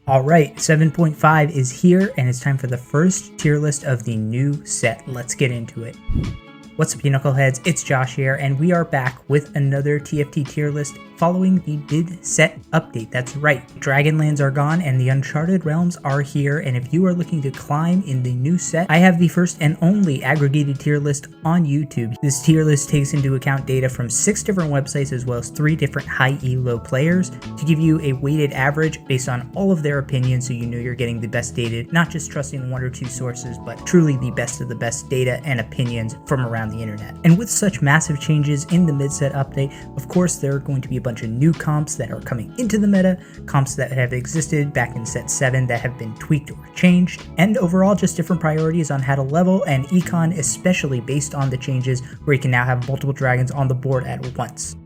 Alright, 7.5 is here and it's time for the first tier list of the new set. Let's get into it. What's up, you knuckleheads? It's Josh here, and we are back with another TFT tier list following the mid-set update. That's right, Dragonlands are gone and the Uncharted Realms are here, and if you are looking to climb in the new set, I have the first and only aggregated tier list on YouTube. This tier list takes into account data from 6 different websites as well as 3 different high elo players to give you a weighted average based on all of their opinions, so you know you're getting the best data, not just trusting 1 or 2 sources, but truly the best of the best data and opinions from around the internet. And with such massive changes in the mid-set update, of course there are going to be a bunch of new comps that are coming into the meta, comps that have existed back in set 7 that have been tweaked or changed, and overall just different priorities on how to level and econ, especially based on the changes where you can now have multiple dragons on the board at once.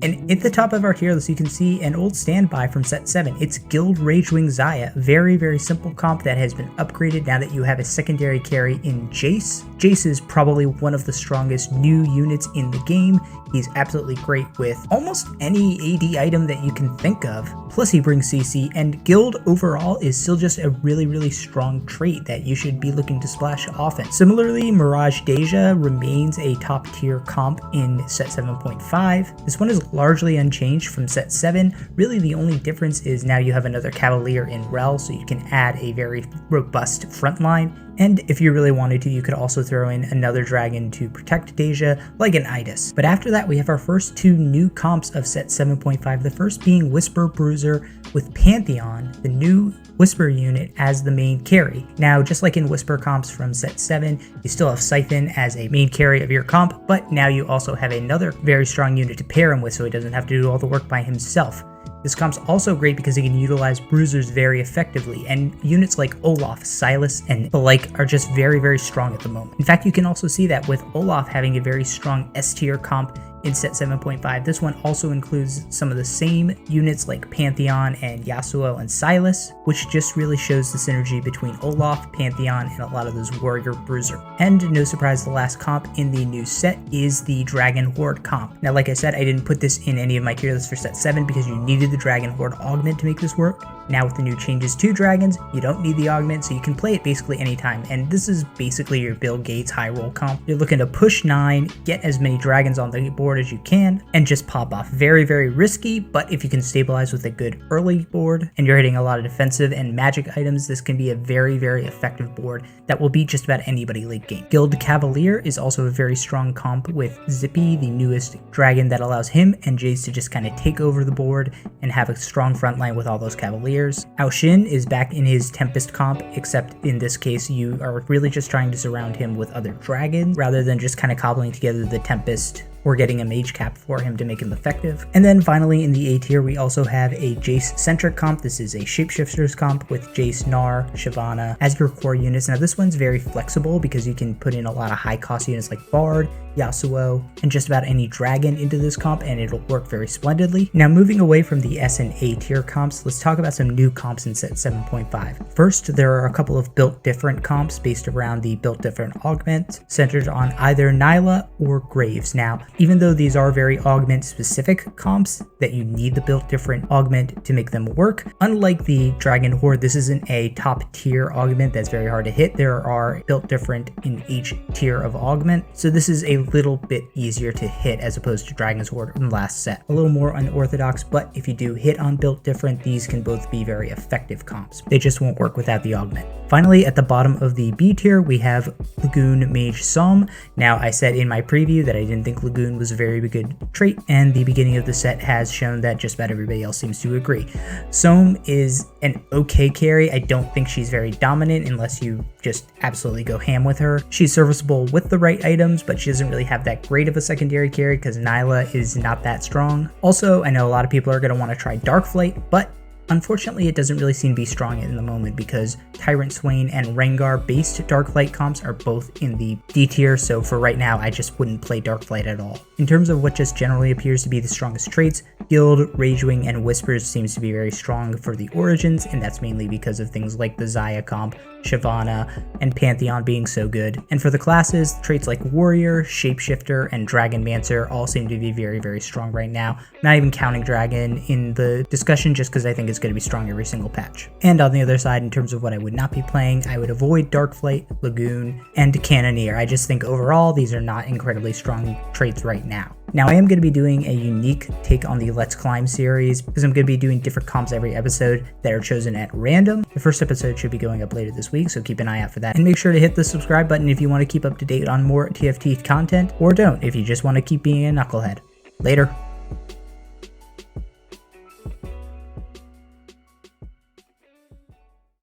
And at the top of our tier list, you can see an old standby from set 7. It's Guild Ragewing Xayah. Very simple comp that has been upgraded now that you have a secondary carry in Jace. Jace is probably one of the strongest new units in the game. He's absolutely great with almost any AD item that you can think of. Plus he brings CC, and Guild overall is still just a really strong trait that you should be looking to splash often. Similarly, Mirage Deja remains a top tier comp in set 7.5. This one is largely unchanged from set 7. Really the only difference is now you have another Cavalier in Rel, so you can add a very robust frontline. And if you really wanted to, you could also throw in another dragon to protect Deja, like an Idis. But after that, we have our first 2 new comps of set 7.5, the first being Whisper Bruiser with Pantheon, the new Whisper unit, as the main carry. Now, just like in Whisper comps from set 7, you still have Siphon as a main carry of your comp, but now you also have another very strong unit to pair him with, so he doesn't have to do all the work by himself. This comp's also great because it can utilize bruisers very effectively, and units like Olaf, Silas, and the like are just very strong at the moment. In fact, you can also see that with Olaf having a very strong S tier comp in set 7.5. This one also includes some of the same units like Pantheon and Yasuo and Silas, which just really shows the synergy between Olaf, Pantheon, and a lot of those warrior bruiser. And no surprise, the last comp in the new set is the Dragon Horde comp. Now, like I said, I didn't put this in any of my tier lists for set 7 because you needed the Dragon Horde augment to make this work. Now with the new changes to dragons, you don't need the augment, so you can play it basically anytime, and this is basically your Bill Gates high roll comp. You're looking to push 9, get as many dragons on the board as you can, and just pop off. Very risky, but if you can stabilize with a good early board, and you're hitting a lot of defensive and magic items, this can be a very effective board that will beat just about anybody late game. Guild Cavalier is also a very strong comp with Zippy, the newest dragon that allows him and Jace to just kind of take over the board and have a strong front line with all those Cavaliers. Aoshin is back in his Tempest comp, except in this case you are really just trying to surround him with other dragons rather than just kind of cobbling together the Tempest or getting a mage cap for him to make him effective. And then finally in the A tier, we also have a Jace-centric comp. This is a Shapeshifters comp with Jace, Gnar, Shyvana as your core units. Now this one's very flexible because you can put in a lot of high cost units like Bard, Yasuo, and just about any dragon into this comp, and it'll work very splendidly. Now moving away from the S and A tier comps, let's talk about some new comps in set 7.5. First, there are a couple of built different comps based around the built different augment, centered on either Nyla or Graves. Now, even though these are very augment specific comps that you need the built different augment to make them work, unlike the Dragon Horde, this isn't a top tier augment that's very hard to hit. There are built different in each tier of augment, so this is a little bit easier to hit as opposed to Dragon's Horde in last set. A little more unorthodox, but if you do hit on built different, these can both be very effective comps. They just won't work without the augment. Finally, at the bottom of the B tier, we have Lagoon Mage Psalm. Now, I said in my preview that I didn't think Lagoon was a very good trait, and the beginning of the set has shown that just about everybody else seems to agree. Soam is an okay carry. I don't think she's very dominant unless you just absolutely go ham with her. She's serviceable with the right items, but she doesn't really have that great of a secondary carry because Nyla is not that strong. Also, I know a lot of people are going to want to try Darkflight, but unfortunately, it doesn't really seem to be strong in the moment because Tyrant Swain and Rengar based Darkflight comps are both in the D tier, so for right now, I just wouldn't play Darkflight at all. In terms of what just generally appears to be the strongest traits, Guild, Ragewing, and Whispers seems to be very strong for the Origins, and that's mainly because of things like the Xayah comp, Shyvana, and Pantheon being so good. And for the classes, traits like Warrior, Shapeshifter, and Dragonmancer all seem to be very strong right now. Not even counting Dragon in the discussion just because I think is going to be strong every single patch. And on the other side, in terms of what I would not be playing, I would avoid Darkflight, Lagoon, and Cannoneer. I just think overall these are not incredibly strong traits right now. Now I am going to be doing a unique take on the Let's Climb series because I'm going to be doing different comps every episode that are chosen at random. The first episode should be going up later this week, so keep an eye out for that. And make sure to hit the subscribe button if you want to keep up to date on more TFT content, or don't if you just want to keep being a knucklehead. Later.